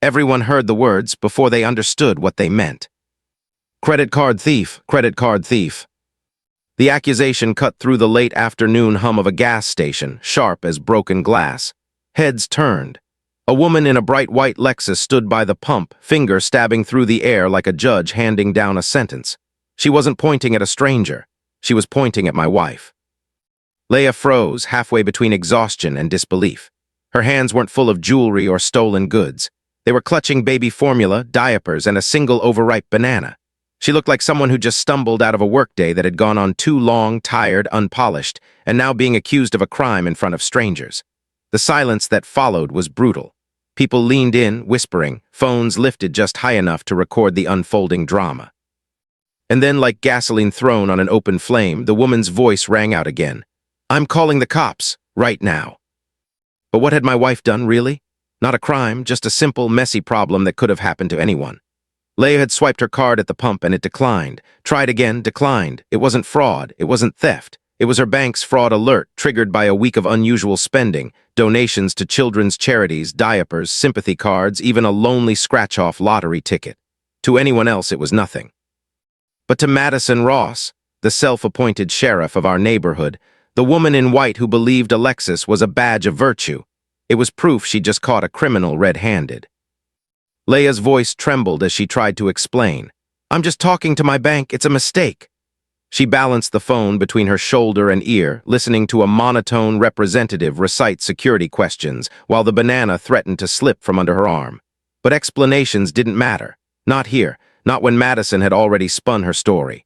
Everyone heard the words before they understood what they meant. Credit card thief, credit card thief. The accusation cut through the late afternoon hum of a gas station, sharp as broken glass. Heads turned. A woman in a bright white Lexus stood by the pump, finger stabbing through the air like a judge handing down a sentence. She wasn't pointing at a stranger. She was pointing at my wife. Leah froze, halfway between exhaustion and disbelief. Her hands weren't full of jewelry or stolen goods. They were clutching baby formula, diapers, and a single overripe banana. She looked like someone who just stumbled out of a workday that had gone on too long, tired, unpolished, and now being accused of a crime in front of strangers. The silence that followed was brutal. People leaned in, whispering, phones lifted just high enough to record the unfolding drama. And then, like gasoline thrown on an open flame, the woman's voice rang out again. "I'm calling the cops, right now." But what had my wife done, really? Not a crime, just a simple, messy problem that could have happened to anyone. Leah had swiped her card at the pump and it declined. Tried again, declined. It wasn't fraud, it wasn't theft. It was her bank's fraud alert, triggered by a week of unusual spending, donations to children's charities, diapers, sympathy cards, even a lonely scratch-off lottery ticket. To anyone else, it was nothing. But to Madison Ross, the self-appointed sheriff of our neighborhood, the woman in white who believed Alexis was a badge of virtue, it was proof she'd just caught a criminal red-handed. Leah's voice trembled as she tried to explain. "I'm just talking to my bank, it's a mistake." She balanced the phone between her shoulder and ear, listening to a monotone representative recite security questions, while the banana threatened to slip from under her arm. But explanations didn't matter. Not here, not when Madison had already spun her story.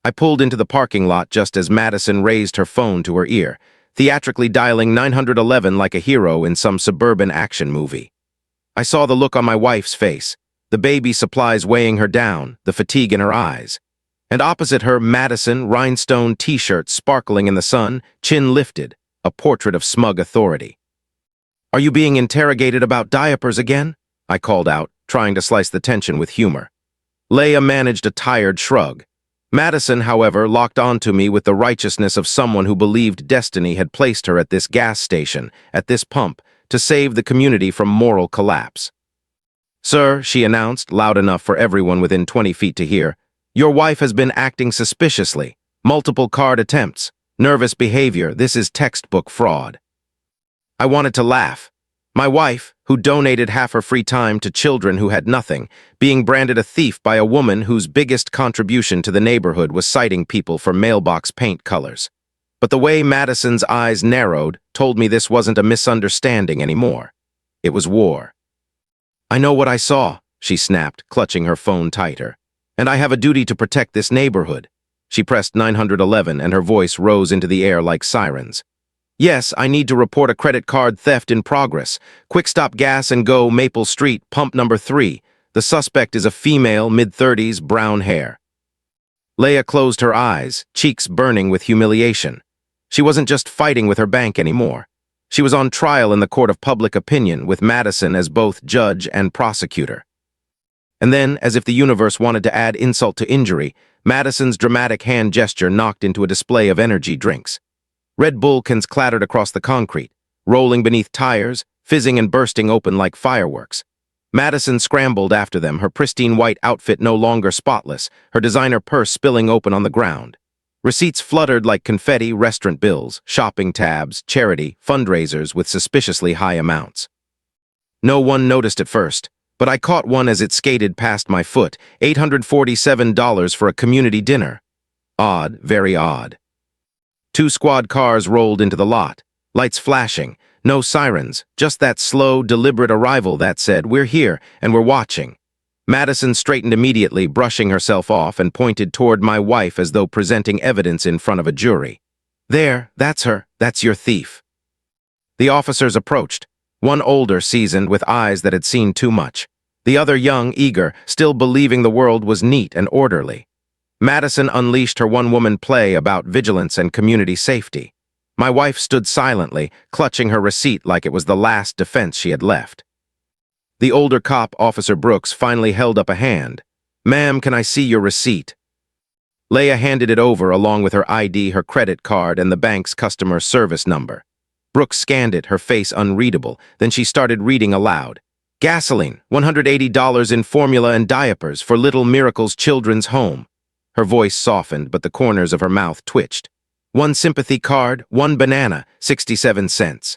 I pulled into the parking lot just as Madison raised her phone to her ear, theatrically dialing 911 like a hero in some suburban action movie. I saw the look on my wife's face, the baby supplies weighing her down, the fatigue in her eyes. And opposite her, Madison, rhinestone t-shirt sparkling in the sun, chin lifted, a portrait of smug authority. "Are you being interrogated about diapers again?" I called out, trying to slice the tension with humor. Leah managed a tired shrug. Madison, however, locked onto me with the righteousness of someone who believed destiny had placed her at this gas station, at this pump, to save the community from moral collapse. "Sir," she announced, loud enough for everyone within 20 feet to hear, "your wife has been acting suspiciously. Multiple card attempts. Nervous behavior. This is textbook fraud." I wanted to laugh. My wife, who donated half her free time to children who had nothing, being branded a thief by a woman whose biggest contribution to the neighborhood was citing people for mailbox paint colors. But the way Madison's eyes narrowed told me this wasn't a misunderstanding anymore. It was war. "I know what I saw," she snapped, clutching her phone tighter. "And I have a duty to protect this neighborhood." She pressed 911 and her voice rose into the air like sirens. "Yes, I need to report a credit card theft in progress. Quick Stop Gas and Go, Maple Street, pump number 3. The suspect is a female, mid-30s, brown hair." Leah closed her eyes, cheeks burning with humiliation. She wasn't just fighting with her bank anymore. She was on trial in the court of public opinion, with Madison as both judge and prosecutor. And then, as if the universe wanted to add insult to injury, Madison's dramatic hand gesture knocked into a display of energy drinks. Red Bull cans clattered across the concrete, rolling beneath tires, fizzing and bursting open like fireworks. Madison scrambled after them, her pristine white outfit no longer spotless, her designer purse spilling open on the ground. Receipts fluttered like confetti, restaurant bills, shopping tabs, charity, fundraisers with suspiciously high amounts. No one noticed at first, but I caught one as it skated past my foot, $847 for a community dinner. Odd, very odd. 2 squad cars rolled into the lot, lights flashing, no sirens, just that slow, deliberate arrival that said, "We're here, and we're watching." Madison straightened immediately, brushing herself off, and pointed toward my wife as though presenting evidence in front of a jury. "There, that's her, that's your thief." The officers approached, one older, seasoned, with eyes that had seen too much. The other young, eager, still believing the world was neat and orderly. Madison unleashed her one-woman play about vigilance and community safety. My wife stood silently, clutching her receipt like it was the last defense she had left. The older cop, Officer Brooks, finally held up a hand. "Ma'am, can I see your receipt?" Leah handed it over along with her ID, her credit card, and the bank's customer service number. Brooks scanned it, her face unreadable, then she started reading aloud. Gasoline, $180 in formula and diapers for Little Miracle's children's home. Her voice softened, but the corners of her mouth twitched. One sympathy card, one banana, 67 cents.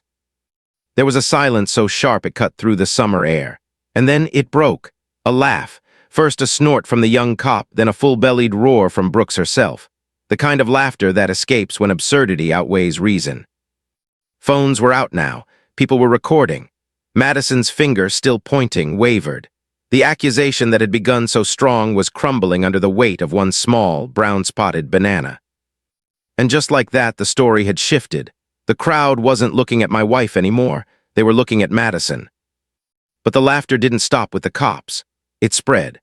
There was a silence so sharp it cut through the summer air. And then it broke. A laugh. First a snort from the young cop, then a full-bellied roar from Brooks herself. The kind of laughter that escapes when absurdity outweighs reason. Phones were out now. People were recording. Madison's finger, still pointing, wavered. The accusation that had begun so strong was crumbling under the weight of one small, brown-spotted banana. And just like that, the story had shifted. The crowd wasn't looking at my wife anymore. They were looking at Madison. But the laughter didn't stop with the cops. It spread.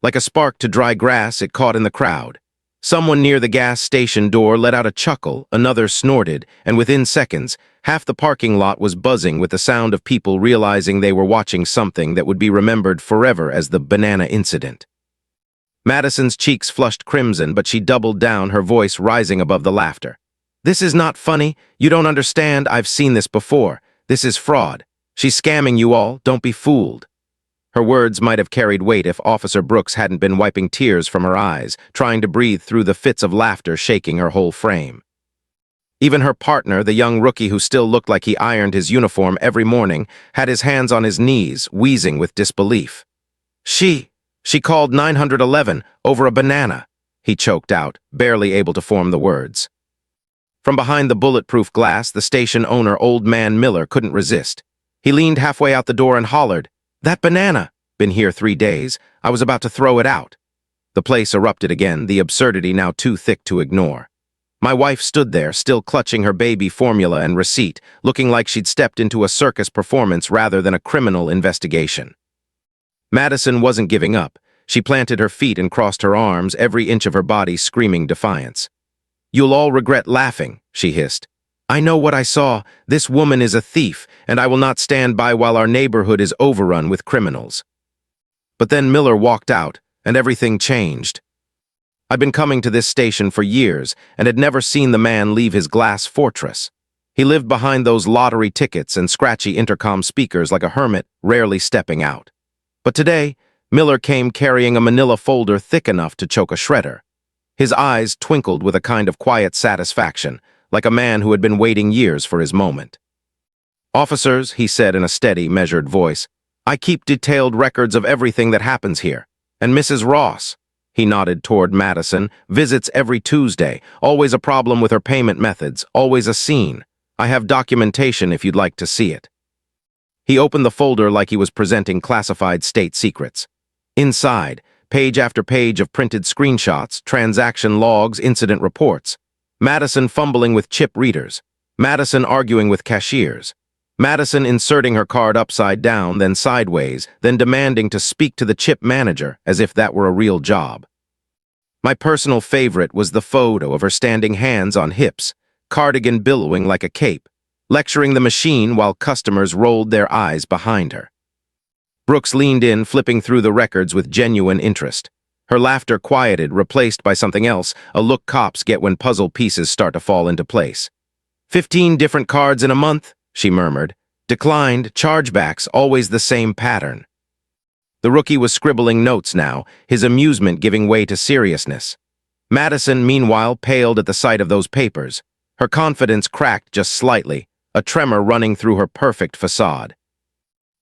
Like a spark to dry grass, it caught in the crowd. Someone near the gas station door let out a chuckle, another snorted, and within seconds, half the parking lot was buzzing with the sound of people realizing they were watching something that would be remembered forever as the banana incident. Madison's cheeks flushed crimson, but she doubled down, her voice rising above the laughter. "This is not funny. You don't understand. I've seen this before. This is fraud. She's scamming you all. Don't be fooled." Her words might have carried weight if Officer Brooks hadn't been wiping tears from her eyes, trying to breathe through the fits of laughter shaking her whole frame. Even her partner, the young rookie who still looked like he ironed his uniform every morning, had his hands on his knees, wheezing with disbelief. She called 911 over a banana," he choked out, barely able to form the words. From behind the bulletproof glass, the station owner, Old Man Miller, couldn't resist. He leaned halfway out the door and hollered, "That banana! Been here 3 days. I was about to throw it out." The place erupted again, the absurdity now too thick to ignore. My wife stood there, still clutching her baby formula and receipt, looking like she'd stepped into a circus performance rather than a criminal investigation. Madison wasn't giving up. She planted her feet and crossed her arms, every inch of her body screaming defiance. "You'll all regret laughing," she hissed. "I know what I saw. This woman is a thief, and I will not stand by while our neighborhood is overrun with criminals." But then Miller walked out, and everything changed. I'd been coming to this station for years and had never seen the man leave his glass fortress. He lived behind those lottery tickets and scratchy intercom speakers like a hermit, rarely stepping out. But today, Miller came carrying a manila folder thick enough to choke a shredder. His eyes twinkled with a kind of quiet satisfaction, like a man who had been waiting years for his moment. "Officers," he said in a steady, measured voice, "I keep detailed records of everything that happens here. And Mrs. Ross," he nodded toward Madison, "visits every Tuesday, always a problem with her payment methods, always a scene. I have documentation if you'd like to see it." He opened the folder like he was presenting classified state secrets. Inside, page after page of printed screenshots, transaction logs, incident reports. Madison fumbling with chip readers. Madison arguing with cashiers. Madison inserting her card upside down, then sideways, then demanding to speak to the chip manager as if that were a real job. My personal favorite was the photo of her standing hands on hips, cardigan billowing like a cape, lecturing the machine while customers rolled their eyes behind her. Brooks leaned in, flipping through the records with genuine interest. Her laughter quieted, replaced by something else, a look cops get when puzzle pieces start to fall into place. 15 different cards in a month, she murmured. Declined, chargebacks, always the same pattern. The rookie was scribbling notes now, his amusement giving way to seriousness. Madison, meanwhile, paled at the sight of those papers. Her confidence cracked just slightly, a tremor running through her perfect facade.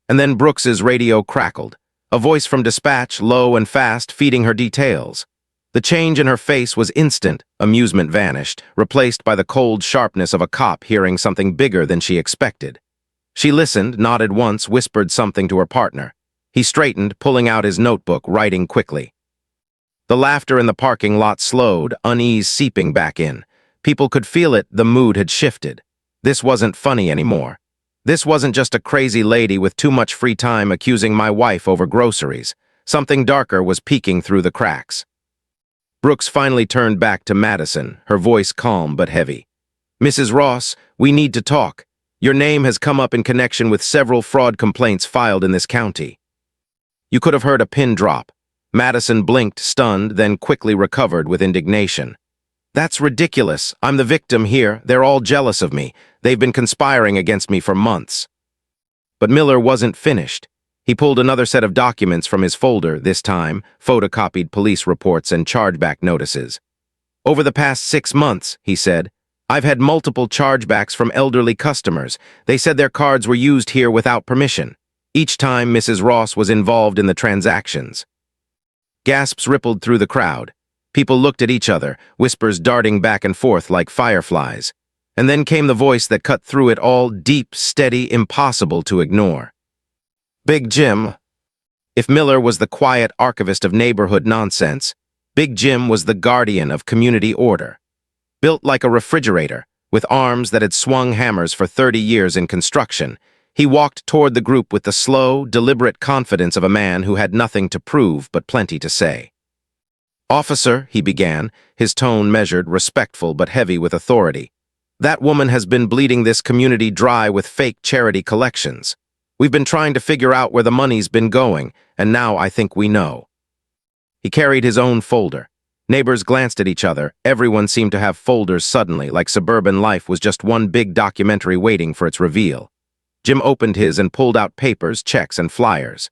And then Brooks's radio crackled. A voice from dispatch, low and fast, feeding her details. The change in her face was instant. Amusement vanished, replaced by the cold sharpness of a cop hearing something bigger than she expected. She listened, nodded once, whispered something to her partner. He straightened, pulling out his notebook, writing quickly. The laughter in the parking lot slowed, unease seeping back in. People could feel it, the mood had shifted. This wasn't funny anymore. This wasn't just a crazy lady with too much free time accusing my wife over groceries. Something darker was peeking through the cracks. Brooks finally turned back to Madison, her voice calm but heavy. "Mrs. Ross, we need to talk. Your name has come up in connection with several fraud complaints filed in this county." You could have heard a pin drop. Madison blinked, stunned, then quickly recovered with indignation. "That's ridiculous. I'm the victim here. They're all jealous of me. They've been conspiring against me for months." But Miller wasn't finished. He pulled another set of documents from his folder, this time photocopied police reports and chargeback notices. Over the past 6 months, he said, I've had multiple chargebacks from elderly customers. They said their cards were used here without permission. Each time Mrs. Ross was involved in the transactions. Gasps rippled through the crowd. People looked at each other, whispers darting back and forth like fireflies. And then came the voice that cut through it all, deep, steady, impossible to ignore. Big Jim. If Miller was the quiet archivist of neighborhood nonsense, Big Jim was the guardian of community order. Built like a refrigerator, with arms that had swung hammers for 30 years in construction, he walked toward the group with the slow, deliberate confidence of a man who had nothing to prove but plenty to say. Officer, he began, his tone measured, respectful but heavy with authority. That woman has been bleeding this community dry with fake charity collections. We've been trying to figure out where the money's been going, and now I think we know. He carried his own folder. Neighbors glanced at each other. Everyone seemed to have folders suddenly, like suburban life was just one big documentary waiting for its reveal. Jim opened his and pulled out papers, checks, and flyers.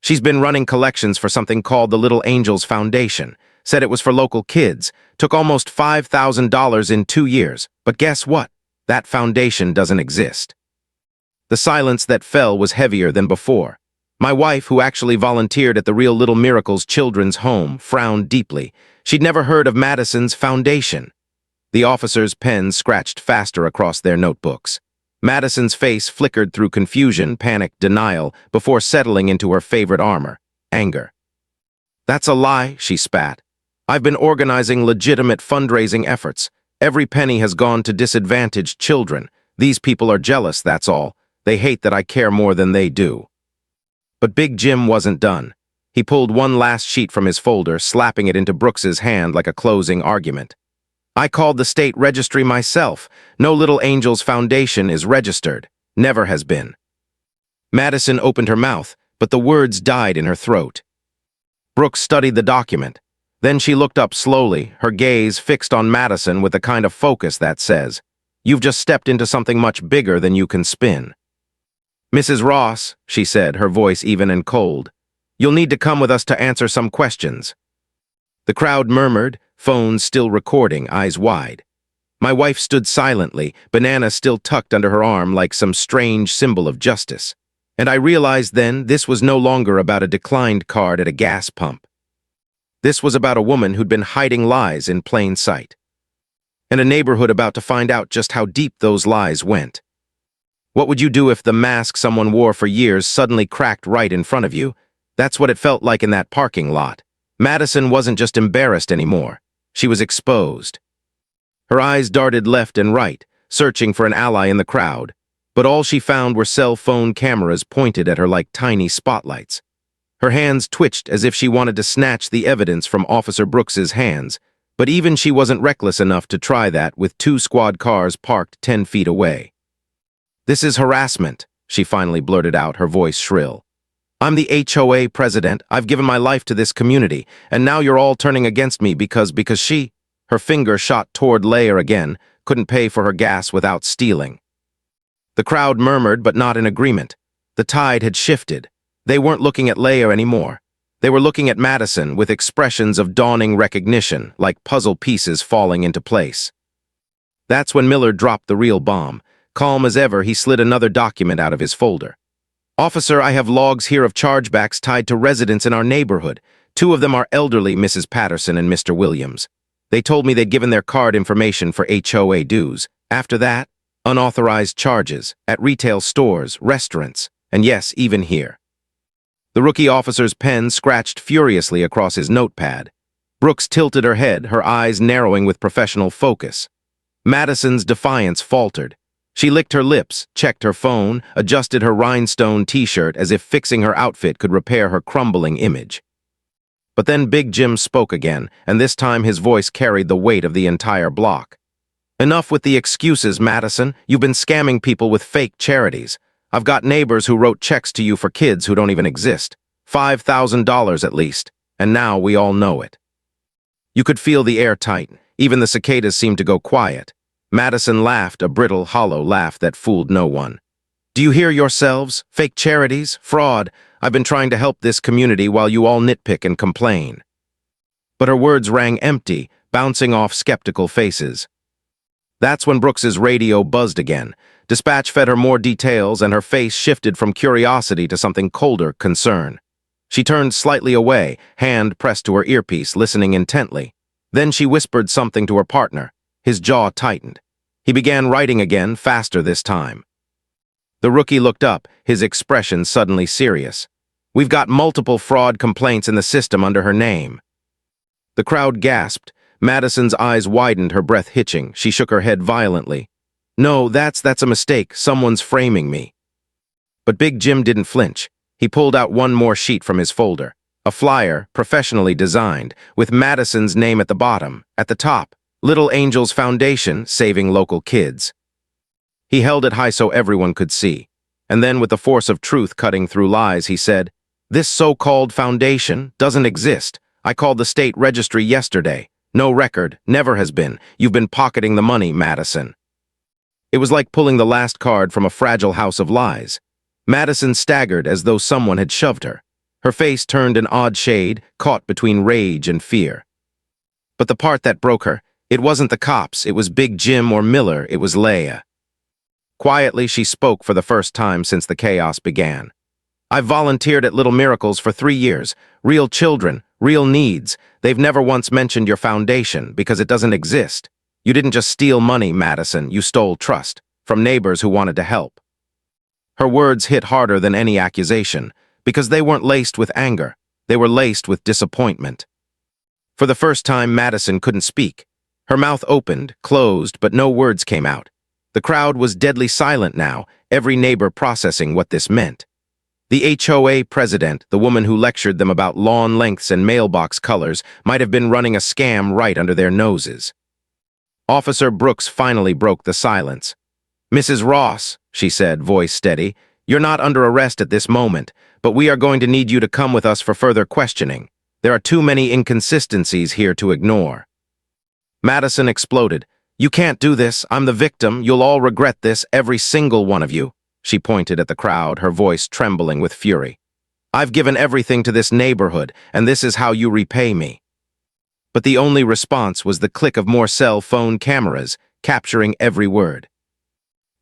She's been running collections for something called the Little Angels Foundation. Said it was for local kids. Took almost $5,000 in 2 years. But guess what? That foundation doesn't exist. The silence that fell was heavier than before. My wife, who actually volunteered at the Real Little Miracles Children's Home, frowned deeply. She'd never heard of Madison's foundation. The officers' pens scratched faster across their notebooks. Madison's face flickered through confusion, panic, denial, before settling into her favorite armor, anger. That's a lie, she spat. I've been organizing legitimate fundraising efforts. Every penny has gone to disadvantaged children. These people are jealous, that's all. They hate that I care more than they do. But Big Jim wasn't done. He pulled one last sheet from his folder, slapping it into Brooks's hand like a closing argument. I called the state registry myself. No Little Angels Foundation is registered. Never has been. Madison opened her mouth, but the words died in her throat. Brooks studied the document. Then she looked up slowly, her gaze fixed on Madison with the kind of focus that says, You've just stepped into something much bigger than you can spin. Mrs. Ross, she said, her voice even and cold, you'll need to come with us to answer some questions. The crowd murmured, phones still recording, eyes wide. My wife stood silently, banana still tucked under her arm like some strange symbol of justice. And I realized then this was no longer about a declined card at a gas pump. This was about a woman who'd been hiding lies in plain sight. And a neighborhood about to find out just how deep those lies went. What would you do if the mask someone wore for years suddenly cracked right in front of you? That's what it felt like in that parking lot. Madison wasn't just embarrassed anymore. She was exposed. Her eyes darted left and right, searching for an ally in the crowd, but all she found were cell phone cameras pointed at her like tiny spotlights. Her hands twitched as if she wanted to snatch the evidence from Officer Brooks's hands, but even she wasn't reckless enough to try that with 2 squad cars parked 10 feet away. This is harassment, she finally blurted out, her voice shrill. I'm the HOA president. I've given my life to this community, and now you're all turning against me because she, her finger shot toward Leia again, couldn't pay for her gas without stealing. The crowd murmured, but not in agreement. The tide had shifted. They weren't looking at Leia anymore. They were looking at Madison with expressions of dawning recognition, like puzzle pieces falling into place. That's when Miller dropped the real bomb. Calm as ever, he slid another document out of his folder. Officer, I have logs here of chargebacks tied to residents in our neighborhood. 2 of them are elderly, Mrs. Patterson and Mr. Williams. They told me they'd given their card information for HOA dues. After that, unauthorized charges at retail stores, restaurants, and yes, even here. The rookie officer's pen scratched furiously across his notepad. Brooks tilted her head, her eyes narrowing with professional focus. Madison's defiance faltered. She licked her lips, checked her phone, adjusted her rhinestone t-shirt as if fixing her outfit could repair her crumbling image. But then Big Jim spoke again, and this time his voice carried the weight of the entire block. Enough with the excuses, Madison. You've been scamming people with fake charities. I've got neighbors who wrote checks to you for kids who don't even exist. $5,000 at least, and now we all know it. You could feel the air tighten. Even the cicadas seemed to go quiet. Madison laughed, a brittle, hollow laugh that fooled no one. Do you hear yourselves? Fake charities? Fraud? I've been trying to help this community while you all nitpick and complain." But her words rang empty, bouncing off skeptical faces. That's when Brooks's radio buzzed again. Dispatch fed her more details, and her face shifted from curiosity to something colder, concern. She turned slightly away, hand pressed to her earpiece, listening intently. Then she whispered something to her partner. His jaw tightened. He began writing again, faster this time. The rookie looked up, his expression suddenly serious. "We've got multiple fraud complaints in the system under her name." The crowd gasped. Madison's eyes widened, her breath hitching. She shook her head violently. "No, that's a mistake. Someone's framing me." But Big Jim didn't flinch. He pulled out one more sheet from his folder. A flyer, professionally designed, with Madison's name at the bottom. At the top, Little Angels Foundation, saving local kids. He held it high so everyone could see. And then, with the force of truth cutting through lies, he said, "This so-called foundation doesn't exist. I called the state registry yesterday. No record, never has been. You've been pocketing the money, Madison." It was like pulling the last card from a fragile house of lies. Madison staggered as though someone had shoved her. Her face turned an odd shade, caught between rage and fear. But the part that broke her, it wasn't the cops, it was Big Jim or Miller, it was Leah. Quietly, she spoke for the first time since the chaos began. "I've volunteered at Little Miracles for 3 years. Real children, real needs. They've never once mentioned your foundation because it doesn't exist. You didn't just steal money, Madison, you stole trust from neighbors who wanted to help." Her words hit harder than any accusation because they weren't laced with anger. They were laced with disappointment. For the first time, Madison couldn't speak. Her mouth opened, closed, but no words came out. The crowd was deadly silent now, every neighbor processing what this meant. The HOA president, the woman who lectured them about lawn lengths and mailbox colors, might have been running a scam right under their noses. Officer Brooks finally broke the silence. "Mrs. Ross," she said, voice steady, "you're not under arrest at this moment, but we are going to need you to come with us for further questioning. There are too many inconsistencies here to ignore." Madison exploded. "You can't do this. I'm the victim. You'll all regret this, every single one of you." She pointed at the crowd, her voice trembling with fury. "I've given everything to this neighborhood, and this is how you repay me." But the only response was the click of more cell phone cameras, capturing every word.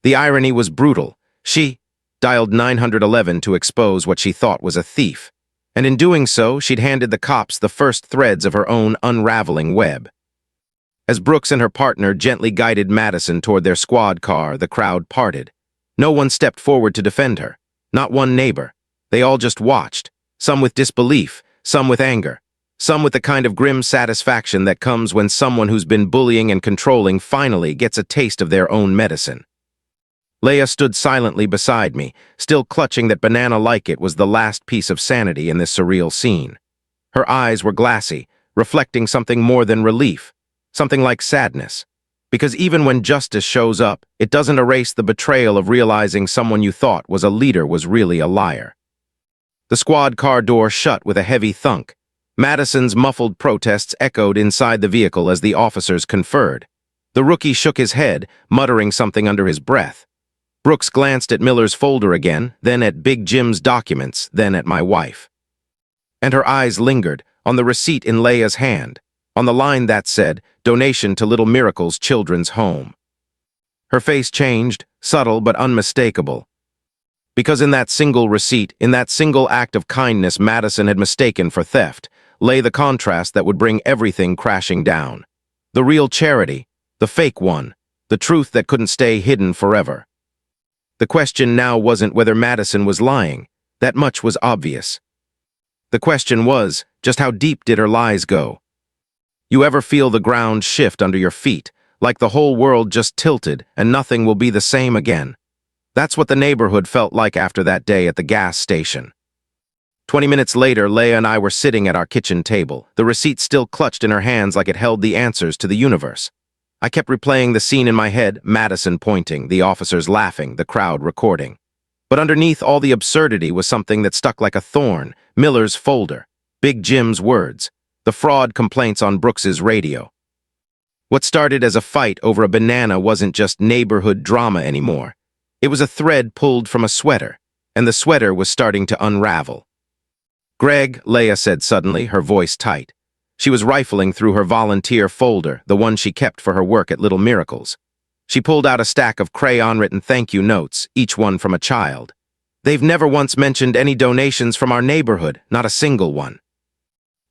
The irony was brutal. She dialed 911 to expose what she thought was a thief, and in doing so, she'd handed the cops the first threads of her own unraveling web. As Brooks and her partner gently guided Madison toward their squad car, the crowd parted. No one stepped forward to defend her, not one neighbor. They all just watched, some with disbelief, some with anger, some with the kind of grim satisfaction that comes when someone who's been bullying and controlling finally gets a taste of their own medicine. Leah stood silently beside me, still clutching that banana like it was the last piece of sanity in this surreal scene. Her eyes were glassy, reflecting something more than relief, something like sadness. Because even when justice shows up, it doesn't erase the betrayal of realizing someone you thought was a leader was really a liar. The squad car door shut with a heavy thunk. Madison's muffled protests echoed inside the vehicle as the officers conferred. The rookie shook his head, muttering something under his breath. Brooks glanced at Miller's folder again, then at Big Jim's documents, then at my wife. And her eyes lingered on the receipt in Leah's hand, on the line that said, "Donation to Little Miracles Children's Home." Her face changed, subtle but unmistakable. Because in that single receipt, in that single act of kindness Madison had mistaken for theft, lay the contrast that would bring everything crashing down. The real charity, the fake one, the truth that couldn't stay hidden forever. The question now wasn't whether Madison was lying. That much was obvious. The question was, just how deep did her lies go? You ever feel the ground shift under your feet, like the whole world just tilted and nothing will be the same again? That's what the neighborhood felt like after that day at the gas station. 20 minutes later, Leah and I were sitting at our kitchen table, the receipt still clutched in her hands like it held the answers to the universe. I kept replaying the scene in my head, Madison pointing, the officers laughing, the crowd recording. But underneath all the absurdity was something that stuck like a thorn, Miller's folder, Big Jim's words, the fraud complaints on Brooks's radio. What started as a fight over a banana wasn't just neighborhood drama anymore. It was a thread pulled from a sweater, and the sweater was starting to unravel. "Greg," Leia said suddenly, her voice tight. She was rifling through her volunteer folder, the one she kept for her work at Little Miracles. She pulled out a stack of crayon-written thank you notes, each one from a child. "They've never once mentioned any donations from our neighborhood, not a single one."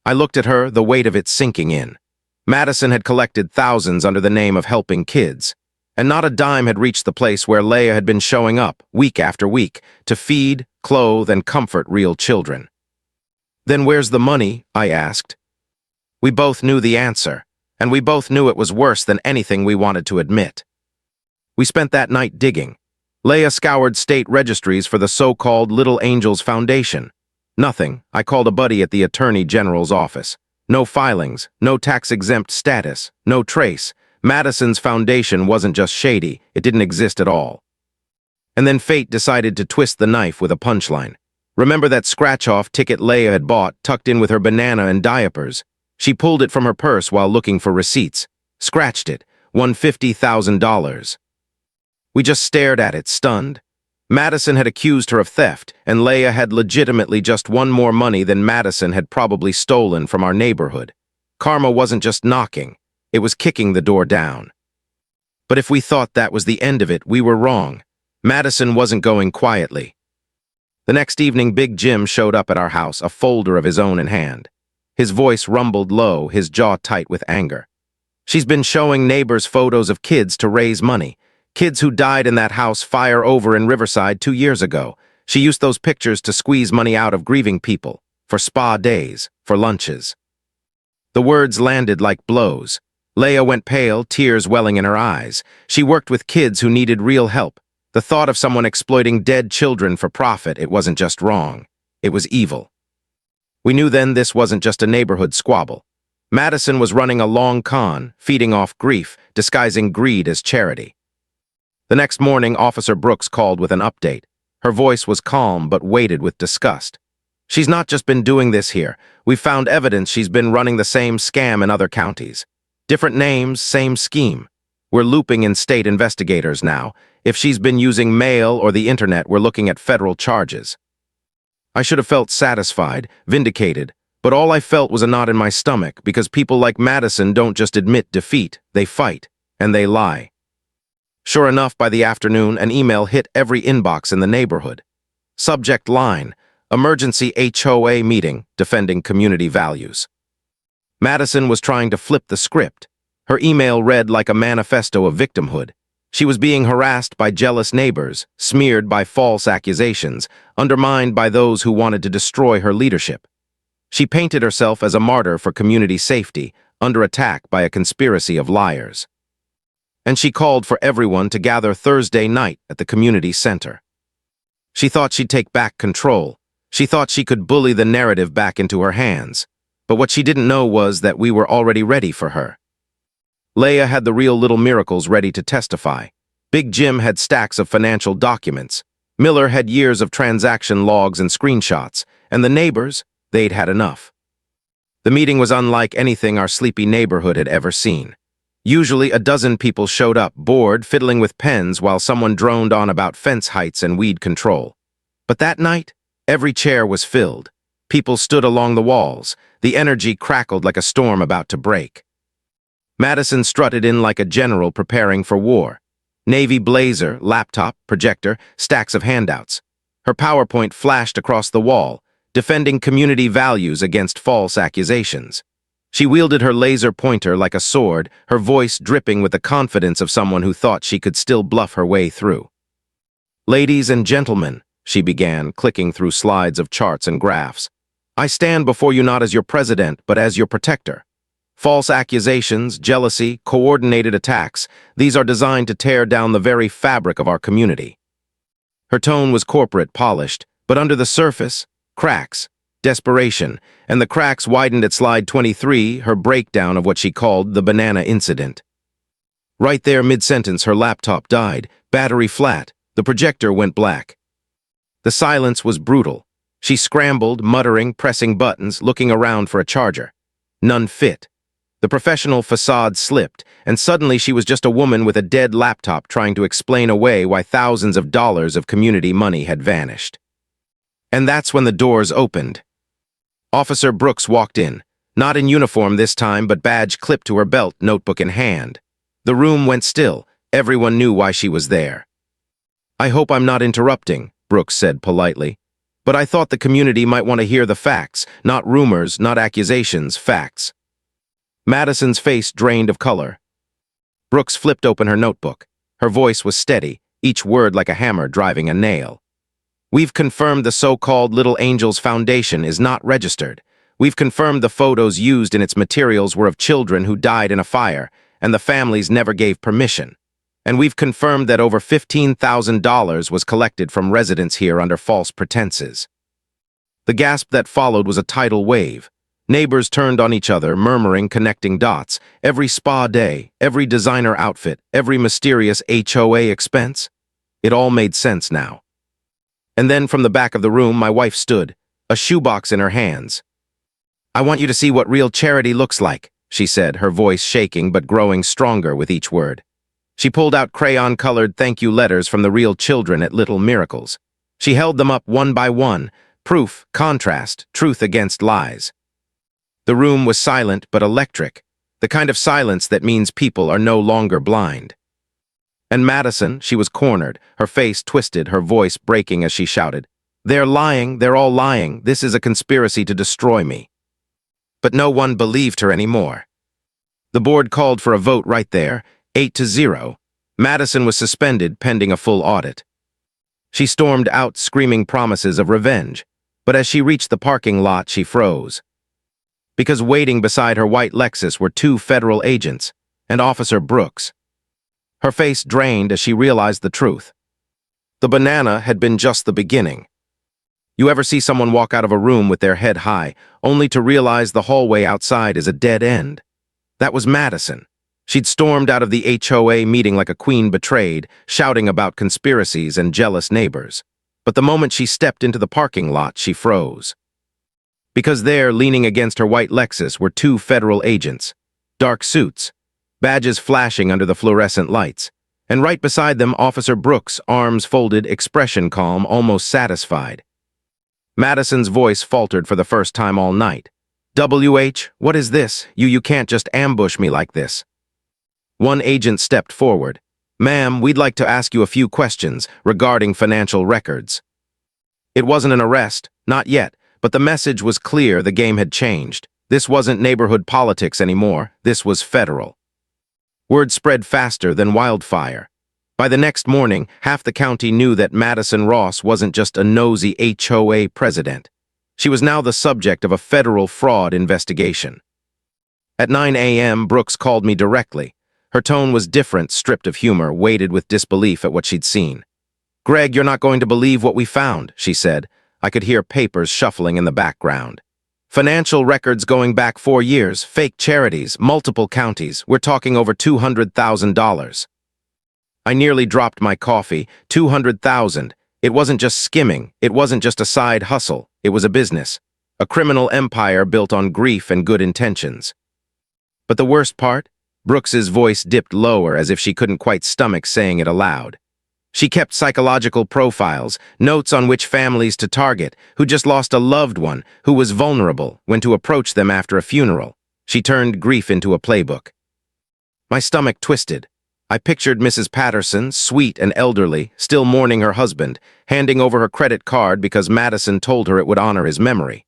I looked at her, the weight of it sinking in. Madison had collected thousands under the name of helping kids, and not a dime had reached the place where Leia had been showing up, week after week, to feed, clothe, and comfort real children. "Then where's the money?" I asked. We both knew the answer, and we both knew it was worse than anything we wanted to admit. We spent that night digging. Leia scoured state registries for the so-called Little Angels Foundation. Nothing. I called a buddy at the Attorney General's office. No filings, no tax-exempt status, no trace. Madison's foundation wasn't just shady, it didn't exist at all. And then fate decided to twist the knife with a punchline. Remember that scratch-off ticket Leia had bought, tucked in with her banana and diapers? She pulled it from her purse while looking for receipts, scratched it, won $50,000. We just stared at it, stunned. Madison had accused her of theft, and Leia had legitimately just won more money than Madison had probably stolen from our neighborhood. Karma wasn't just knocking, it was kicking the door down. But if we thought that was the end of it, we were wrong. Madison wasn't going quietly. The next evening, Big Jim showed up at our house, a folder of his own in hand. His voice rumbled low, his jaw tight with anger. "She's been showing neighbors photos of kids to raise money. Kids who died in that house fire over in Riverside 2 years ago. She used those pictures to squeeze money out of grieving people, for spa days, for lunches." The words landed like blows. Leia went pale, tears welling in her eyes. She worked with kids who needed real help. The thought of someone exploiting dead children for profit, it wasn't just wrong. It was evil. We knew then this wasn't just a neighborhood squabble. Madison was running a long con, feeding off grief, disguising greed as charity. The next morning, Officer Brooks called with an update. Her voice was calm but weighted with disgust. "She's not just been doing this here. We've found evidence she's been running the same scam in other counties. Different names, same scheme. We're looping in state investigators now. If she's been using mail or the internet, we're looking at federal charges." I should have felt satisfied, vindicated, but all I felt was a knot in my stomach because people like Madison don't just admit defeat, they fight, and they lie. Sure enough, by the afternoon, an email hit every inbox in the neighborhood. Subject line: Emergency HOA meeting, defending community values. Madison was trying to flip the script. Her email read like a manifesto of victimhood. She was being harassed by jealous neighbors, smeared by false accusations, undermined by those who wanted to destroy her leadership. She painted herself as a martyr for community safety, under attack by a conspiracy of liars. And she called for everyone to gather Thursday night at the community center. She thought she'd take back control. She thought she could bully the narrative back into her hands. But what she didn't know was that we were already ready for her. Leia had the real Little Miracles ready to testify. Big Jim had stacks of financial documents. Miller had years of transaction logs and screenshots. And the neighbors, they'd had enough. The meeting was unlike anything our sleepy neighborhood had ever seen. Usually a dozen people showed up, bored, fiddling with pens while someone droned on about fence heights and weed control. But that night, every chair was filled. People stood along the walls. The energy crackled like a storm about to break. Madison strutted in like a general preparing for war. Navy blazer, laptop, projector, stacks of handouts. Her PowerPoint flashed across the wall, defending community values against false accusations. She wielded her laser pointer like a sword, her voice dripping with the confidence of someone who thought she could still bluff her way through. "Ladies and gentlemen," she began, clicking through slides of charts and graphs, "I stand before you not as your president, but as your protector. False accusations, jealousy, coordinated attacks, these are designed to tear down the very fabric of our community." Her tone was corporate, polished, but under the surface, cracks, desperation, and the cracks widened at slide 23, her breakdown of what she called the banana incident. Right there, mid-sentence, her laptop died, battery flat, the projector went black. The silence was brutal. She scrambled, muttering, pressing buttons, looking around for a charger. None fit. The professional facade slipped, and suddenly she was just a woman with a dead laptop trying to explain away why thousands of dollars of community money had vanished. And that's when the doors opened. Officer Brooks walked in, not in uniform this time, but badge clipped to her belt, notebook in hand. The room went still. Everyone knew why she was there. "I hope I'm not interrupting," Brooks said politely. "But I thought the community might want to hear the facts, not rumors, not accusations, facts." Madison's face drained of color. Brooks flipped open her notebook. Her voice was steady, each word like a hammer driving a nail. "We've confirmed the so-called Little Angels Foundation is not registered. We've confirmed the photos used in its materials were of children who died in a fire, and the families never gave permission. And we've confirmed that over $15,000 was collected from residents here under false pretenses." The gasp that followed was a tidal wave. Neighbors turned on each other, murmuring, connecting dots. Every spa day, every designer outfit, every mysterious HOA expense. It all made sense now. And then from the back of the room, my wife stood, a shoebox in her hands. "I want you to see what real charity looks like," she said, her voice shaking but growing stronger with each word. She pulled out crayon-colored thank you letters from the real children at Little Miracles. She held them up one by one, proof, contrast, truth against lies. The room was silent but electric, the kind of silence that means people are no longer blind. And Madison, she was cornered, her face twisted, her voice breaking as she shouted, "They're lying, they're all lying, this is a conspiracy to destroy me." But no one believed her anymore. The board called for a vote right there, 8-0. Madison was suspended pending a full audit. She stormed out screaming promises of revenge, but as she reached the parking lot, she froze. Because waiting beside her white Lexus were 2 federal agents and Officer Brooks. Her face drained as she realized the truth. The banana had been just the beginning. You ever see someone walk out of a room with their head high, only to realize the hallway outside is a dead end? That was Madison. She'd stormed out of the HOA meeting like a queen betrayed, shouting about conspiracies and jealous neighbors. But the moment she stepped into the parking lot, she froze. Because there, leaning against her white Lexus, were 2 federal agents. Dark suits, badges flashing under the fluorescent lights. And right beside them, Officer Brooks, arms folded, expression calm, almost satisfied. Madison's voice faltered for the first time all night. "WH, what is this? You can't just ambush me like this." One agent stepped forward. "Ma'am, we'd like to ask you a few questions regarding financial records." It wasn't an arrest, not yet, but the message was clear. The game had changed. This wasn't neighborhood politics anymore. This was federal. Word spread faster than wildfire. By the next morning, half the county knew that Madison Ross wasn't just a nosy HOA president. She was now the subject of a federal fraud investigation. At 9 a.m., Brooks called me directly. Her tone was different, stripped of humor, weighted with disbelief at what she'd seen. "Greg, you're not going to believe what we found," she said. I could hear papers shuffling in the background. "Financial records going back 4 years, fake charities, multiple counties. We're talking over $200,000. I nearly dropped my coffee. 200,000. It wasn't just skimming. It wasn't just a side hustle. It was a business. A criminal empire built on grief and good intentions. But the worst part? Brooks's voice dipped lower as if she couldn't quite stomach saying it aloud. She kept psychological profiles, notes on which families to target, who just lost a loved one, who was vulnerable, when to approach them after a funeral. She turned grief into a playbook. My stomach twisted. I pictured Mrs. Patterson, sweet and elderly, still mourning her husband, handing over her credit card because Madison told her it would honor his memory.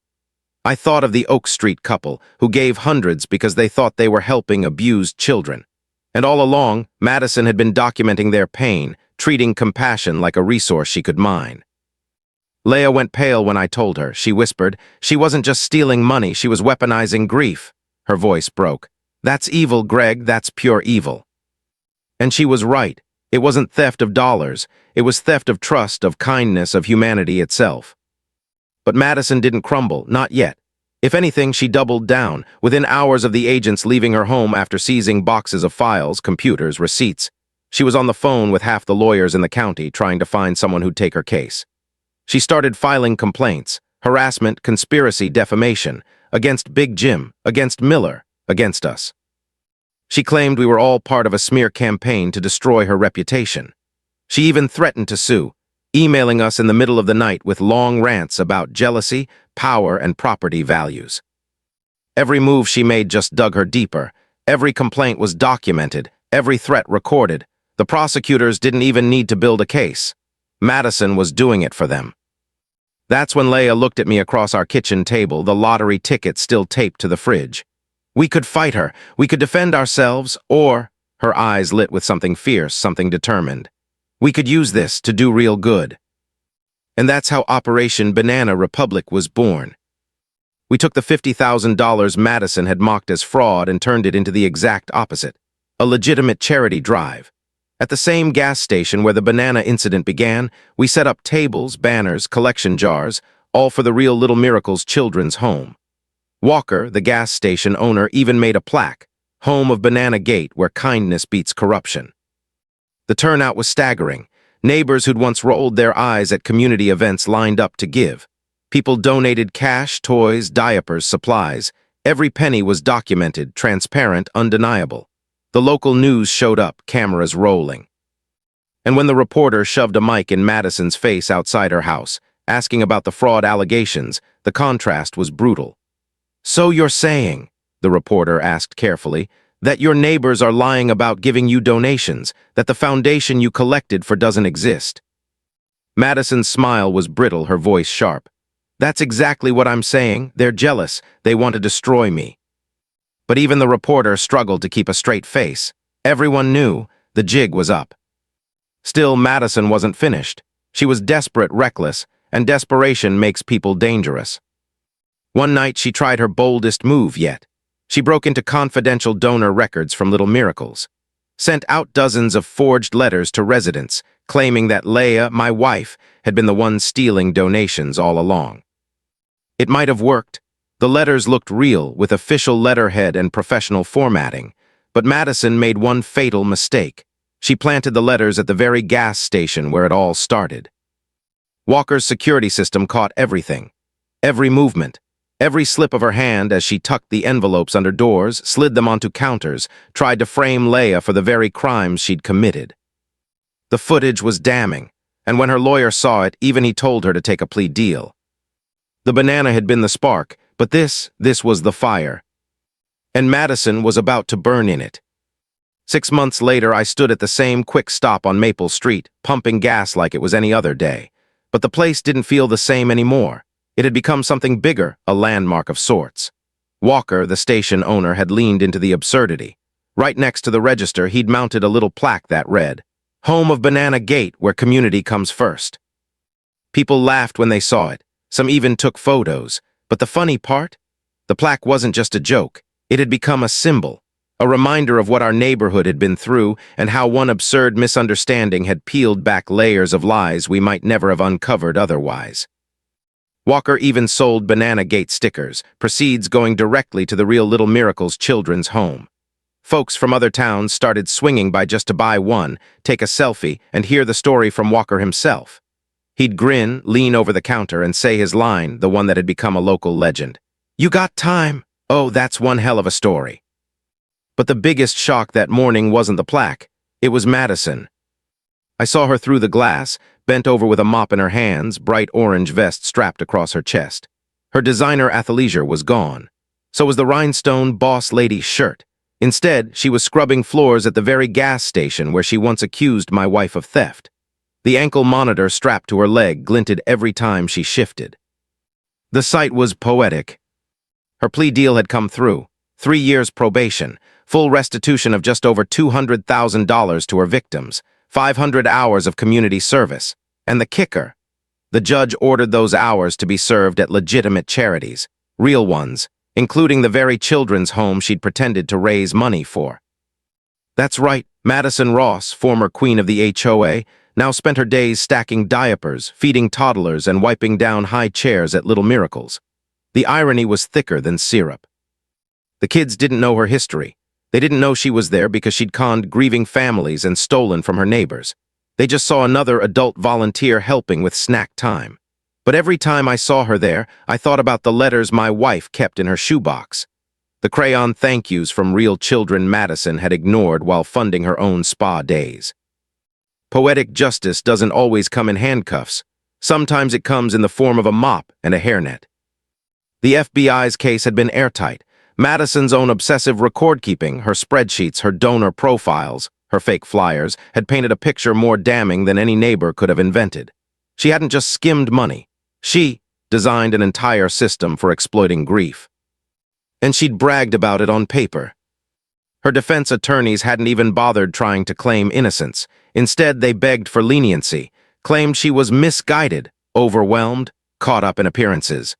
I thought of the Oak Street couple, who gave hundreds because they thought they were helping abused children. And all along, Madison had been documenting their pain, treating compassion like a resource she could mine. Leah went pale when I told her. She whispered, she wasn't just stealing money, she was weaponizing grief. Her voice broke. That's evil, Greg, that's pure evil. And she was right. It wasn't theft of dollars. It was theft of trust, of kindness, of humanity itself. But Madison didn't crumble, not yet. If anything, she doubled down, within hours of the agents leaving her home after seizing boxes of files, computers, receipts. She was on the phone with half the lawyers in the county trying to find someone who'd take her case. She started filing complaints, harassment, conspiracy, defamation, against Big Jim, against Miller, against us. She claimed we were all part of a smear campaign to destroy her reputation. She even threatened to sue, emailing us in the middle of the night with long rants about jealousy, power, and property values. Every move she made just dug her deeper. Every complaint was documented, every threat recorded. The prosecutors didn't even need to build a case. Madison was doing it for them. That's when Leah looked at me across our kitchen table, the lottery ticket still taped to the fridge. We could fight her, we could defend ourselves, or, her eyes lit with something fierce, something determined. We could use this to do real good. And that's how Operation Banana Republic was born. We took the $50,000 Madison had mocked as fraud and turned it into the exact opposite, a legitimate charity drive. At the same gas station where the banana incident began, we set up tables, banners, collection jars, all for the Real Little Miracles Children's Home. Walker, the gas station owner, even made a plaque, Home of Banana Gate, where kindness beats corruption. The turnout was staggering. Neighbors who'd once rolled their eyes at community events lined up to give. People donated cash, toys, diapers, supplies. Every penny was documented, transparent, undeniable. The local news showed up, cameras rolling. And when the reporter shoved a mic in Madison's face outside her house, asking about the fraud allegations, the contrast was brutal. "So you're saying," the reporter asked carefully, "that your neighbors are lying about giving you donations, that the foundation you collected for doesn't exist?" Madison's smile was brittle, her voice sharp. "That's exactly what I'm saying. They're jealous. They want to destroy me." But even the reporter struggled to keep a straight face. Everyone knew the jig was up. Still, Madison wasn't finished. She was desperate, reckless, and desperation makes people dangerous. One night, she tried her boldest move yet. She broke into confidential donor records from Little Miracles, sent out dozens of forged letters to residents, claiming that Leah, my wife, had been the one stealing donations all along. It might have worked. The letters looked real, with official letterhead and professional formatting, but Madison made one fatal mistake. She planted the letters at the very gas station where it all started. Walker's security system caught everything. Every movement, every slip of her hand as she tucked the envelopes under doors, slid them onto counters, tried to frame Leah for the very crimes she'd committed. The footage was damning, and when her lawyer saw it, even he told her to take a plea deal. The banana had been the spark, but this was the fire. And Madison was about to burn in it. 6 months later, I stood at the same quick stop on Maple Street, pumping gas like it was any other day. But the place didn't feel the same anymore. It had become something bigger, a landmark of sorts. Walker, the station owner, had leaned into the absurdity. Right next to the register, he'd mounted a little plaque that read, "Home of Banana Gate, where community comes first." People laughed when they saw it. Some even took photos. But the funny part? The plaque wasn't just a joke. It had become a symbol, a reminder of what our neighborhood had been through and how one absurd misunderstanding had peeled back layers of lies we might never have uncovered otherwise. Walker even sold Banana Gate stickers, proceeds going directly to the Real Little Miracles Children's Home. Folks from other towns started swinging by just to buy one, take a selfie, and hear the story from Walker himself. He'd grin, lean over the counter, and say his line, the one that had become a local legend. "You got time? Oh, that's one hell of a story." But the biggest shock that morning wasn't the plaque. It was Madison. I saw her through the glass, bent over with a mop in her hands, bright orange vest strapped across her chest. Her designer athleisure was gone. So was the rhinestone boss lady shirt. Instead, she was scrubbing floors at the very gas station where she once accused my wife of theft. The ankle monitor strapped to her leg glinted every time she shifted. The sight was poetic. Her plea deal had come through. 3 years probation, full restitution of just over $200,000 to her victims, 500 hours of community service. And the kicker, the judge ordered those hours to be served at legitimate charities, real ones, including the very children's home she'd pretended to raise money for. That's right, Madison Ross, former queen of the HOA, now spent her days stacking diapers, feeding toddlers, and wiping down high chairs at Little Miracles. The irony was thicker than syrup. The kids didn't know her history. They didn't know she was there because she'd conned grieving families and stolen from her neighbors. They just saw another adult volunteer helping with snack time. But every time I saw her there, I thought about the letters my wife kept in her shoebox. The crayon thank yous from real children Madison had ignored while funding her own spa days. Poetic justice doesn't always come in handcuffs. Sometimes it comes in the form of a mop and a hairnet. The FBI's case had been airtight. Madison's own obsessive record-keeping, her spreadsheets, her donor profiles, her fake flyers, had painted a picture more damning than any neighbor could have invented. She hadn't just skimmed money. She designed an entire system for exploiting grief. And she'd bragged about it on paper. Her defense attorneys hadn't even bothered trying to claim innocence. Instead, they begged for leniency, claimed she was misguided, overwhelmed, caught up in appearances.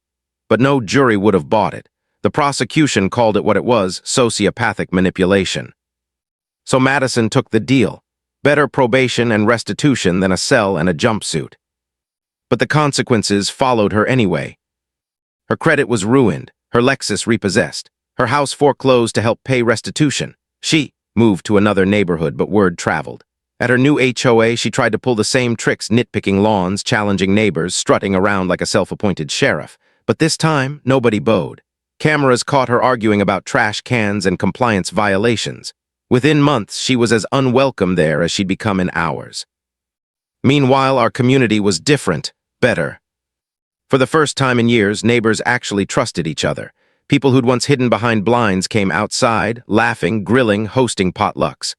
But no jury would have bought it. The prosecution called it what it was, sociopathic manipulation. So Madison took the deal. Better probation and restitution than a cell and a jumpsuit. But the consequences followed her anyway. Her credit was ruined, her Lexus repossessed, her house foreclosed to help pay restitution. She moved to another neighborhood, but word traveled. At her new HOA, she tried to pull the same tricks, nitpicking lawns, challenging neighbors, strutting around like a self-appointed sheriff. But this time, nobody bowed. Cameras caught her arguing about trash cans and compliance violations. Within months, she was as unwelcome there as she'd become in hours. Meanwhile, our community was different, better. For the first time in years, neighbors actually trusted each other. People who'd once hidden behind blinds came outside, laughing, grilling, hosting potlucks.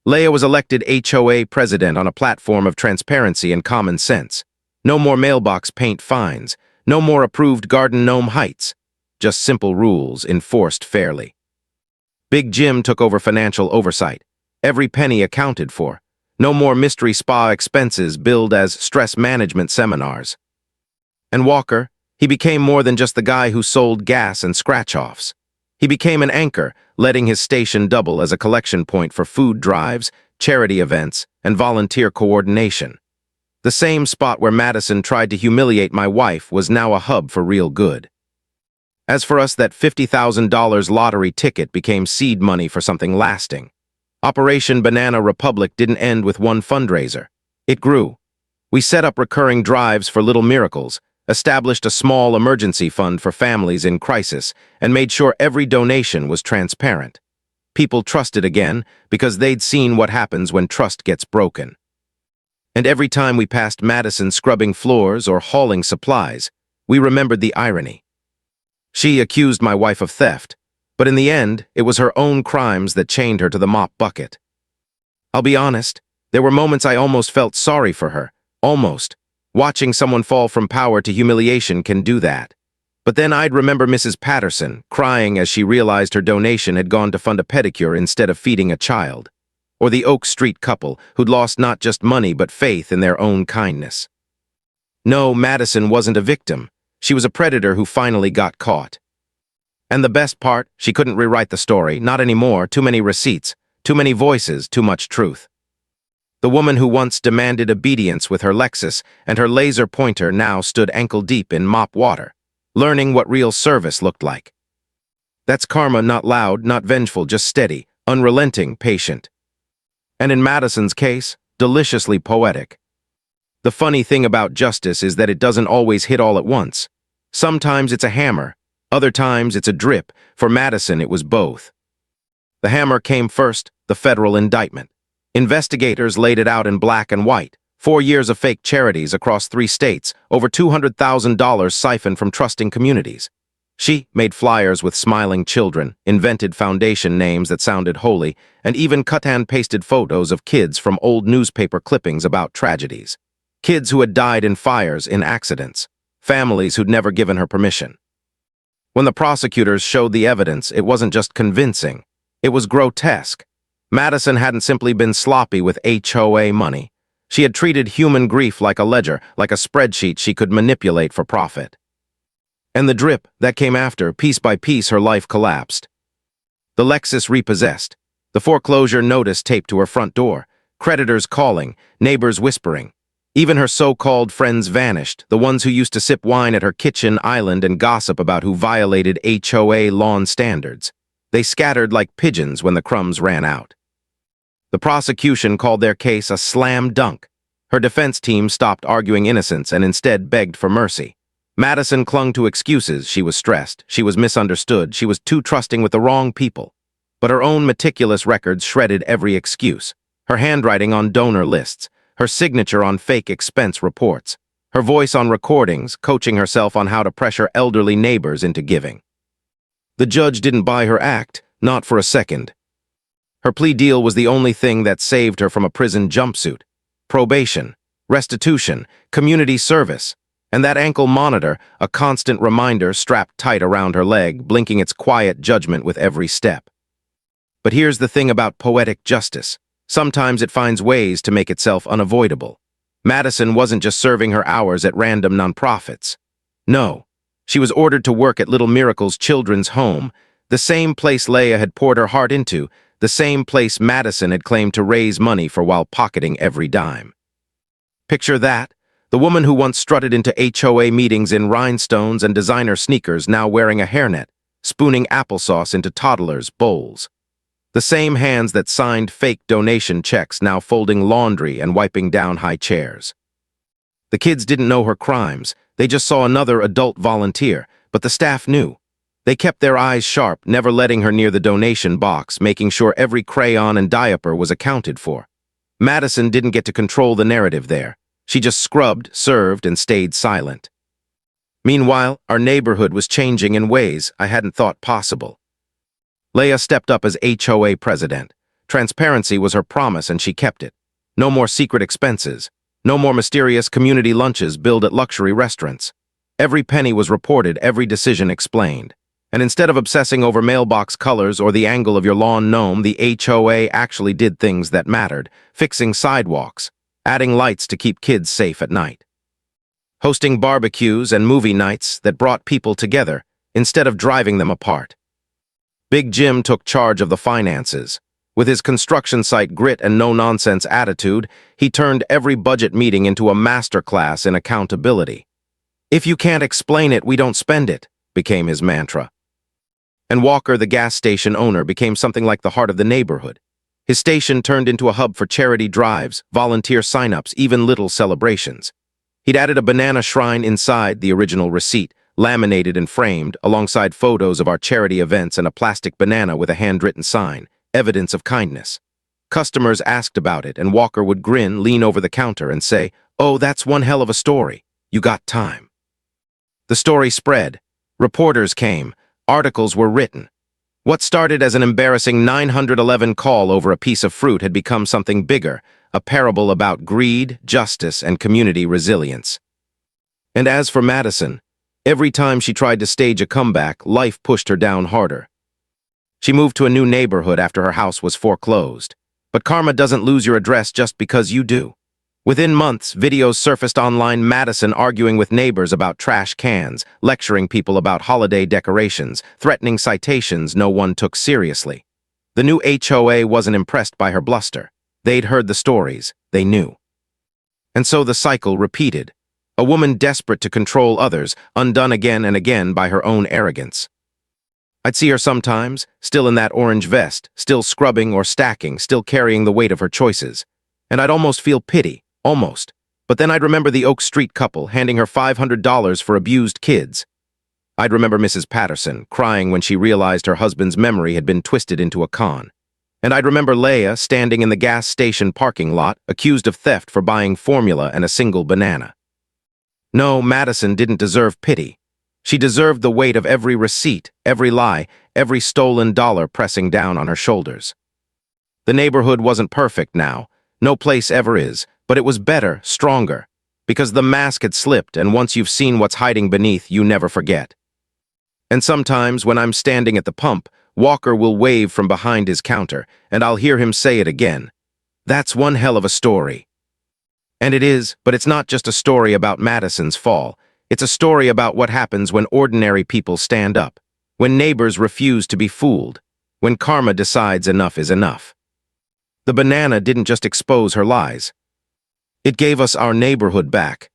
Leah was elected HOA president on a platform of transparency and common sense. No more mailbox paint fines. No more approved garden gnome heights. Just simple rules enforced fairly. Big Jim took over financial oversight. Every penny accounted for. No more mystery spa expenses billed as stress management seminars. And Walker, he became more than just the guy who sold gas and scratch-offs. He became an anchor, letting his station double as a collection point for food drives, charity events, and volunteer coordination. The same spot where Madison tried to humiliate my wife was now a hub for real good. As for us, that $50,000 lottery ticket became seed money for something lasting. Operation Banana Republic didn't end with one fundraiser. It grew. We set up recurring drives for little miracles, established a small emergency fund for families in crisis, and made sure every donation was transparent. People trusted again because they'd seen what happens when trust gets broken. And every time we passed Madison scrubbing floors or hauling supplies, we remembered the irony. She accused my wife of theft, but in the end, it was her own crimes that chained her to the mop bucket. I'll be honest, there were moments I almost felt sorry for her. Almost. Watching someone fall from power to humiliation can do that. But then I'd remember Mrs. Patterson crying as she realized her donation had gone to fund a pedicure instead of feeding a child. Or the Oak Street couple who'd lost not just money but faith in their own kindness. No, Madison wasn't a victim. She was a predator who finally got caught. And the best part, she couldn't rewrite the story, not anymore. Too many receipts, too many voices, too much truth. The woman who once demanded obedience with her Lexus and her laser pointer now stood ankle-deep in mop water, learning what real service looked like. That's karma, not loud, not vengeful, just steady, unrelenting, patient. And in Madison's case, deliciously poetic. The funny thing about justice is that it doesn't always hit all at once. Sometimes it's a hammer, other times it's a drip. For Madison, it was both. The hammer came first, the federal indictment. Investigators laid it out in black and white. 4 years of fake charities across 3 states, over $200,000 siphoned from trusting communities. She made flyers with smiling children, invented foundation names that sounded holy, and even cut-and-pasted photos of kids from old newspaper clippings about tragedies. Kids who had died in fires, in accidents. Families who'd never given her permission. When the prosecutors showed the evidence, it wasn't just convincing. It was grotesque. Madison hadn't simply been sloppy with HOA money. She had treated human grief like a ledger, like a spreadsheet she could manipulate for profit. And the drip that came after, piece by piece, her life collapsed. The Lexus repossessed, the foreclosure notice taped to her front door, creditors calling, neighbors whispering. Even her so-called friends vanished, the ones who used to sip wine at her kitchen island and gossip about who violated HOA lawn standards. They scattered like pigeons when the crumbs ran out. The prosecution called their case a slam dunk. Her defense team stopped arguing innocence and instead begged for mercy. Madison clung to excuses. She was stressed, she was misunderstood, she was too trusting with the wrong people. But her own meticulous records shredded every excuse. Her handwriting on donor lists, her signature on fake expense reports, her voice on recordings, coaching herself on how to pressure elderly neighbors into giving. The judge didn't buy her act, not for a second. Her plea deal was the only thing that saved her from a prison jumpsuit. Probation, restitution, community service, and that ankle monitor, a constant reminder strapped tight around her leg, blinking its quiet judgment with every step. But here's the thing about poetic justice. Sometimes it finds ways to make itself unavoidable. Madison wasn't just serving her hours at random nonprofits. No, she was ordered to work at Little Miracle's children's home, the same place Leah had poured her heart into, the same place Madison had claimed to raise money for while pocketing every dime. Picture that, the woman who once strutted into HOA meetings in rhinestones and designer sneakers now wearing a hairnet, spooning applesauce into toddlers' bowls. The same hands that signed fake donation checks now folding laundry and wiping down high chairs. The kids didn't know her crimes, they just saw another adult volunteer, but the staff knew. They kept their eyes sharp, never letting her near the donation box, making sure every crayon and diaper was accounted for. Madison didn't get to control the narrative there. She just scrubbed, served, and stayed silent. Meanwhile, our neighborhood was changing in ways I hadn't thought possible. Leah stepped up as HOA president. Transparency was her promise and she kept it. No more secret expenses. No more mysterious community lunches billed at luxury restaurants. Every penny was reported, every decision explained. And instead of obsessing over mailbox colors or the angle of your lawn gnome, the HOA actually did things that mattered, fixing sidewalks, adding lights to keep kids safe at night, hosting barbecues and movie nights that brought people together instead of driving them apart. Big Jim took charge of the finances. With his construction site grit and no-nonsense attitude, he turned every budget meeting into a masterclass in accountability. "If you can't explain it, we don't spend it," became his mantra. And Walker, the gas station owner, became something like the heart of the neighborhood. His station turned into a hub for charity drives, volunteer sign-ups, even little celebrations. He'd added a banana shrine inside the original receipt, laminated and framed, alongside photos of our charity events and a plastic banana with a handwritten sign, evidence of kindness. Customers asked about it, and Walker would grin, lean over the counter, and say, "Oh, that's one hell of a story. You got time." The story spread. Reporters came. Articles were written. What started as an embarrassing 911 call over a piece of fruit had become something bigger, a parable about greed, justice, and community resilience. And as for Madison, every time she tried to stage a comeback, life pushed her down harder. She moved to a new neighborhood after her house was foreclosed. But karma doesn't lose your address just because you do. Within months, videos surfaced online, Madison arguing with neighbors about trash cans, lecturing people about holiday decorations, threatening citations no one took seriously. The new HOA wasn't impressed by her bluster. They'd heard the stories. They knew. And so the cycle repeated. A woman desperate to control others, undone again and again by her own arrogance. I'd see her sometimes, still in that orange vest, still scrubbing or stacking, still carrying the weight of her choices. And I'd almost feel pity, almost. But then I'd remember the Oak Street couple handing her $500 for abused kids. I'd remember Mrs. Patterson crying when she realized her husband's memory had been twisted into a con. And I'd remember Leah standing in the gas station parking lot, accused of theft for buying formula and a single banana. No, Madison didn't deserve pity. She deserved the weight of every receipt, every lie, every stolen dollar pressing down on her shoulders. The neighborhood wasn't perfect now. No place ever is, but it was better, stronger, because the mask had slipped, and once you've seen what's hiding beneath, you never forget. And sometimes, when I'm standing at the pump, Walker will wave from behind his counter, and I'll hear him say it again. "That's one hell of a story." And it is, but it's not just a story about Madison's fall. It's a story about what happens when ordinary people stand up, when neighbors refuse to be fooled, when karma decides enough is enough. The banana didn't just expose her lies. It gave us our neighborhood back.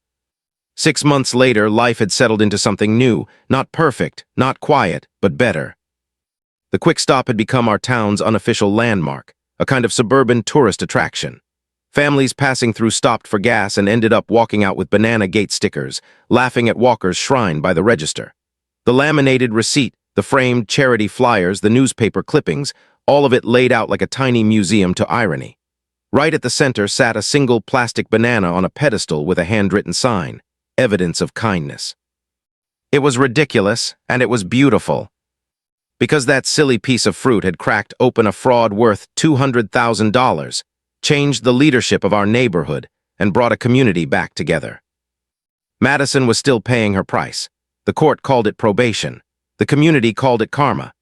6 months later, life had settled into something new, not perfect, not quiet, but better. The Quick Stop had become our town's unofficial landmark, a kind of suburban tourist attraction. Families passing through stopped for gas and ended up walking out with banana gate stickers, laughing at Walker's shrine by the register. The laminated receipt, the framed charity flyers, the newspaper clippings, all of it laid out like a tiny museum to irony. Right at the center sat a single plastic banana on a pedestal with a handwritten sign, evidence of kindness. It was ridiculous, and it was beautiful. Because that silly piece of fruit had cracked open a fraud worth $200,000, changed the leadership of our neighborhood, and brought a community back together. Madison was still paying her price. The court called it probation. The community called it karma.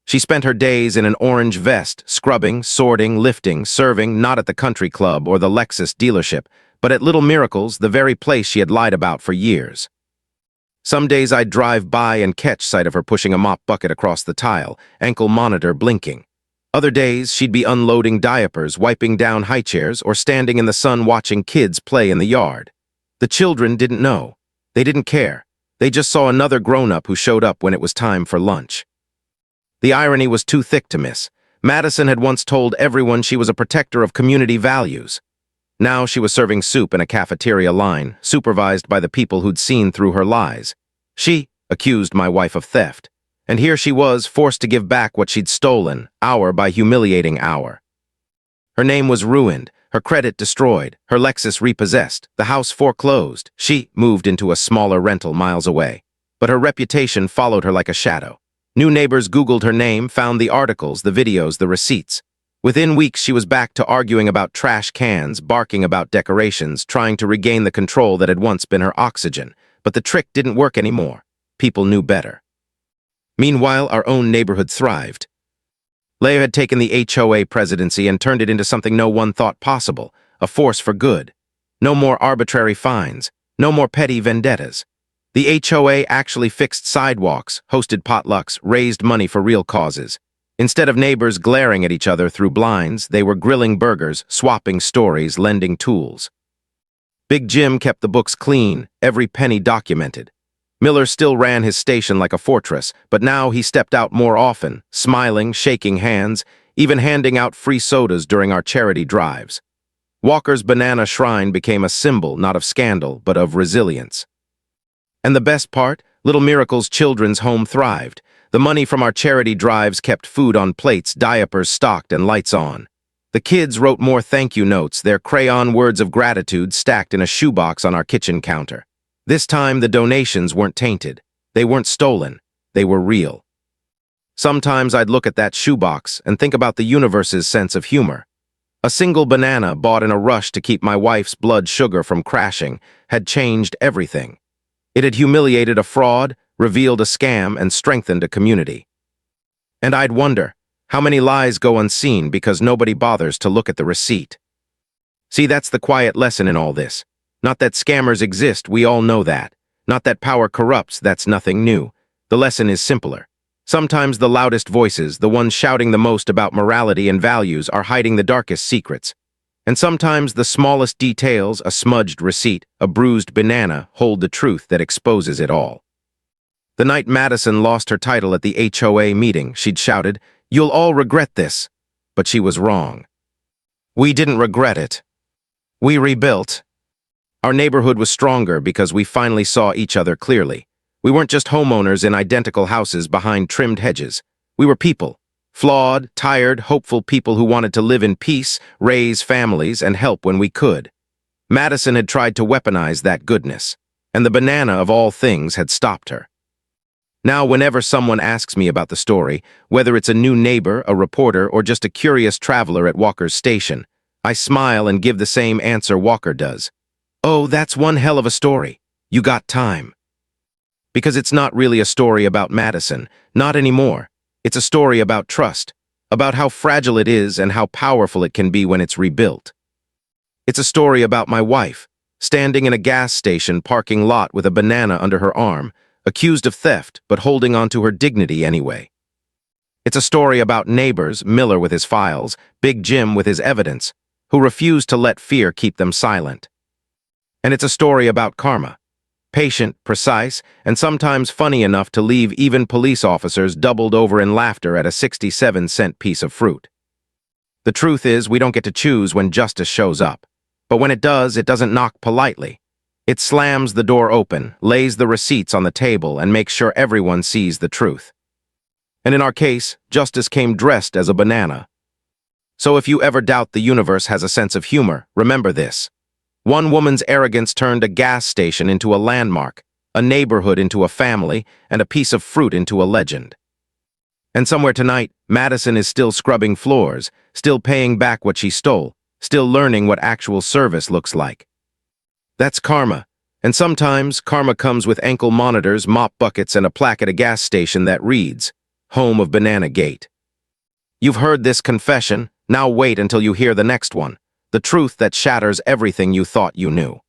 She spent her days in an orange vest, scrubbing, sorting, lifting, serving, not at the country club or the Lexus dealership, but at Little Miracles, the very place she had lied about for years. Some days I'd drive by and catch sight of her pushing a mop bucket across the tile, ankle monitor blinking. Other days, she'd be unloading diapers, wiping down high chairs, or standing in the sun watching kids play in the yard. The children didn't know. They didn't care. They just saw another grown-up who showed up when it was time for lunch. The irony was too thick to miss. Madison had once told everyone she was a protector of community values. Now she was serving soup in a cafeteria line, supervised by the people who'd seen through her lies. She accused my wife of theft. And here she was, forced to give back what she'd stolen, hour by humiliating hour. Her name was ruined, her credit destroyed, her Lexus repossessed, the house foreclosed. She moved into a smaller rental miles away. But her reputation followed her like a shadow. New neighbors Googled her name, found the articles, the videos, the receipts. Within weeks, she was back to arguing about trash cans, barking about decorations, trying to regain the control that had once been her oxygen. But the trick didn't work anymore. People knew better. Meanwhile, our own neighborhood thrived. Leo had taken the HOA presidency and turned it into something no one thought possible, a force for good. No more arbitrary fines, no more petty vendettas. The HOA actually fixed sidewalks, hosted potlucks, raised money for real causes. Instead of neighbors glaring at each other through blinds, they were grilling burgers, swapping stories, lending tools. Big Jim kept the books clean, every penny documented. Miller still ran his station like a fortress, but now he stepped out more often, smiling, shaking hands, even handing out free sodas during our charity drives. Walker's Banana Shrine became a symbol not of scandal, but of resilience. And the best part, Little Miracles Children's Home thrived. The money from our charity drives kept food on plates, diapers stocked, and lights on. The kids wrote more thank you notes, their crayon words of gratitude stacked in a shoebox on our kitchen counter. This time, the donations weren't tainted. They weren't stolen. They were real. Sometimes I'd look at that shoebox and think about the universe's sense of humor. A single banana bought in a rush to keep my wife's blood sugar from crashing had changed everything. It had humiliated a fraud, revealed a scam, and strengthened a community. And I'd wonder, how many lies go unseen because nobody bothers to look at the receipt? See, that's the quiet lesson in all this. Not that scammers exist, we all know that. Not that power corrupts, that's nothing new. The lesson is simpler. Sometimes the loudest voices, the ones shouting the most about morality and values, are hiding the darkest secrets. And sometimes the smallest details, a smudged receipt, a bruised banana, hold the truth that exposes it all. The night Madison lost her title at the HOA meeting, she'd shouted, "You'll all regret this." But she was wrong. We didn't regret it. We rebuilt. Our neighborhood was stronger because we finally saw each other clearly. We weren't just homeowners in identical houses behind trimmed hedges. We were people. Flawed, tired, hopeful people who wanted to live in peace, raise families, and help when we could. Madison had tried to weaponize that goodness, and the banana of all things had stopped her. Now, whenever someone asks me about the story, whether it's a new neighbor, a reporter, or just a curious traveler at Walker's station, I smile and give the same answer Walker does. Oh, that's one hell of a story. You got time. Because it's not really a story about Madison, not anymore. It's a story about trust, about how fragile it is and how powerful it can be when it's rebuilt. It's a story about my wife, standing in a gas station parking lot with a banana under her arm, accused of theft but holding on to her dignity anyway. It's a story about neighbors, Miller with his files, Big Jim with his evidence, who refused to let fear keep them silent. And it's a story about karma. Patient, precise, and sometimes funny enough to leave even police officers doubled over in laughter at a 67-cent piece of fruit. The truth is, we don't get to choose when justice shows up. But when it doesn't knock politely. It slams the door open, lays the receipts on the table, and makes sure everyone sees the truth. And in our case, justice came dressed as a banana. So if you ever doubt the universe has a sense of humor, remember this. One woman's arrogance turned a gas station into a landmark, a neighborhood into a family, and a piece of fruit into a legend. And somewhere tonight, Madison is still scrubbing floors, still paying back what she stole, still learning what actual service looks like. That's karma. And sometimes, karma comes with ankle monitors, mop buckets, and a plaque at a gas station that reads, Home of Banana Gate. You've heard this confession, now wait until you hear the next one, the truth that shatters everything you thought you knew.